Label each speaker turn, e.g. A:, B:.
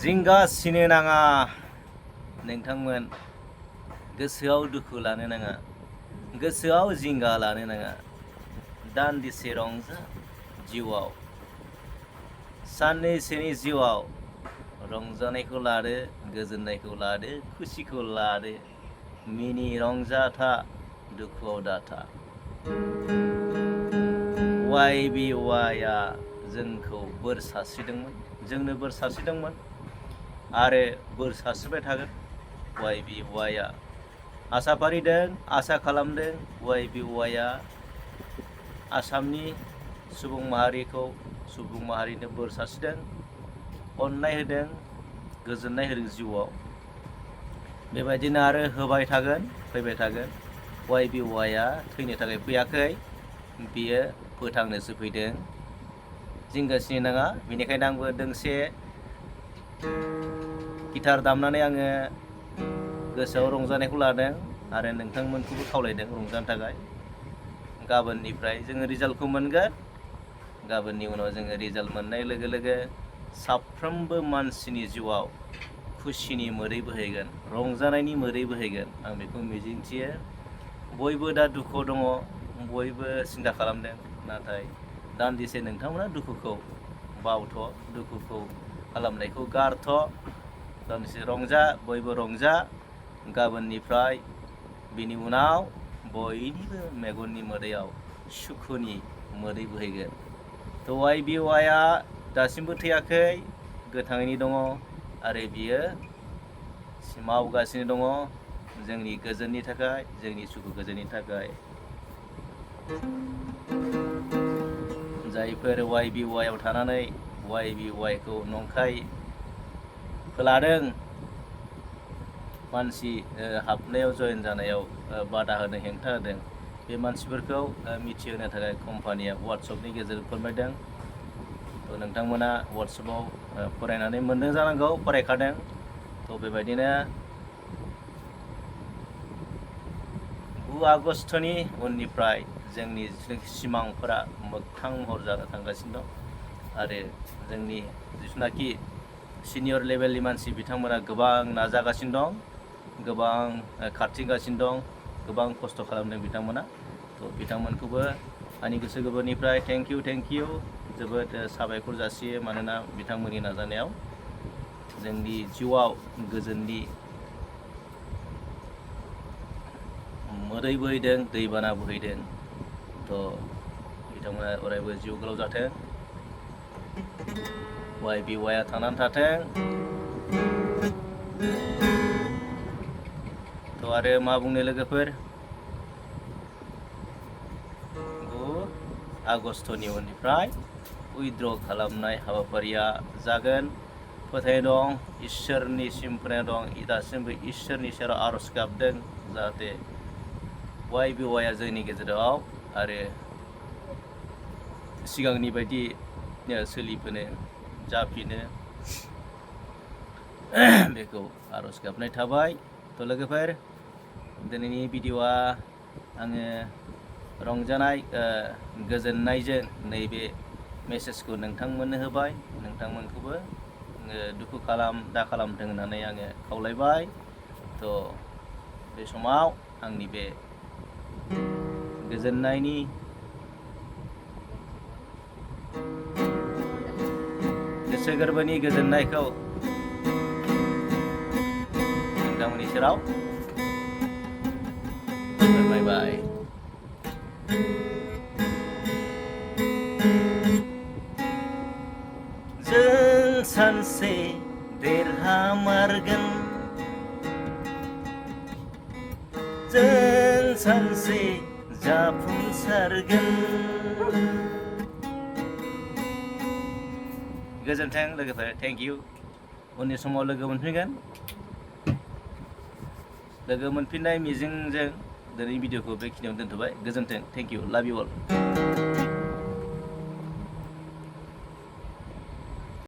A: जिंगा सिनो नाङा नोंथांमोन, गोसोआव दुखु लानो नाङा, गोसोआव जिंगा लानो नाङा। दान्दिसे रंजा जिउआव, साननैसोनि जिउआव रंजानायखौ लादो, गोजोननायखौ लादो, खुसिखौ लादो। मिनि रंजाथा, दुखुआव दाथा। YBYआ जोंखौ बोर सारस्रिदोंमोन, जोंनो बोर सारस्रिदोंमोन आरो बोर सारस्रिबाय थागोन। YBYआ आसा फारिदों, आसा खालामदों। YBYआ आसामनि सुबुं माहारिनो बोर सारस्रिदों, अननाय होदों, गोजोननाय होदों जिउआव। बेबायदिनो आरो होबाय थागोन, फैबाय थागोन। YBYआ थैनो थाखाय फैयाखै, बियो फोथांनोसो फैदों। जिंगा सिनो नाङा। बेनिखायनो आंबो दोंसे गिटार दामनानै आङो गोसोआव रंजानायखौ लादों आरो नोंथांमोनखौबो खावलायदों रंजानो थाखाय। गाबोननिफ्राय जोङो रिजाल्टखौ मोनगोन। गाबोननि उनाव जोङो रिजाल्ट मोननाय लोगो लोगो साफ्रोमबो मानसिनि जिउआव खुसिनि मोदै बोहैगोन, रंजानायनि मोदै बोहैगोन। आं बेखौ मिजिंथियो। बयबो दा दुखुआव दङ, बयबो सिन्था खालामदों। नाथाय दान्दिसे नोंथांमोना दुखुखौ बावथ', दुखुखौ खालामनायखौ गारथ'। दान्दिसे रंजा, बयबो रंजा। गाबोननिफ्राय बिनि उनाव बयनिबो मेगननि मोदैयाव सुखुनि मोदै बोहैगोन। थ' YBYआ दासिमबो थैयाखै, गोथाङैनो दङ आरो बियो मावगासिनो दङ जोंनि गोजोननि थाखाय, जोंनि सुखु गोजोननि थाखाय। जायफोर YBYआव थानानै YBYखौ नंखाय फोलादों, मानसि हाबनायाव जयेन जानायाव बादा होदों, हेंथा होदों, बे मानसिफोरखौ मिथिहोनो थाखाय कम्पानिया वाट्सएपनि गेजेरजों फोरमायदों। थ' नोंथांमोना वाट्सएपआव फरायनानै मोनदों जानांगौ, फरायखादों। थ' बेबायदिनो 9 आगस्टनि उननिफ्राय जोंनि सिमांफोरा मोगथां महर जानो थांगासिनो दं आरो जोंनि जिथुनाखि सिनियर लेभेलनि मानसि बिथांमोना गोबां नाजागासिनो दं, गोबां खारथिंगासिनो दं, गोबां खस्थ' खालामदों बिथांमोना। थ' बिथांमोनखौबो आंनि गोसो गोरबोनिफ्राय थेंक इउ जोबोद साबायखर जासियो। मानोना बिथांमोननि नाजानायाव जोंनि जिउआव गोजोननि मोदै बोहैदों, दैबाना बोहैदों। थ' बिथांमोना अरायबो जिउ गोलाव जाथों, YBYआ थांनानै थाथों। थ' आरो मा बुंनो लोगोफोर, 9 आगस्टनि उननिफ्राय उइथड्र खालामनाय हाबाफारिया जागोन। फोथायनाय दं, इसोरनिसिम फोथायनाय दं। दासिमबो इसोरनि सेराव आर'ज गाबदों जाहाथे YBYआ जोंनि गेजेराव आरो सिगांनि बायदि सोलिफिनो, जाफिनो, बेखौ आर'ज गाबनाय थाबाय। थ' लोगोफोर, दिनैनि भिडिअ'आ आङो रंजानाय, गोजोननायजों नैबे मेसेजखौ नोंथांमोननो होबाय। नोंथांमोनखौबो दुखु दा खालामथों होननानै आङो खावलायबाय। थ' बे समाव आंनि बे गोजोननायनि गोसो गोरबोनि गोजोननायखौ नोंथांमोननि सेराव फोरमायबाय। जों सानसे देरहामारगोन, जों सानसे जाफुंसारगोन। गोजोन्थों लोगोफोर, थेंक इउ। उननि समाव लोगो मोनफिनगोन। लोगो मोनफिननाय मिजिंजों दिनैनि भिडिअ'खौ बेखिनियावनो दोनथ'बाय। गोजोन्थों, थेंक इउ, लाभ इउ अल।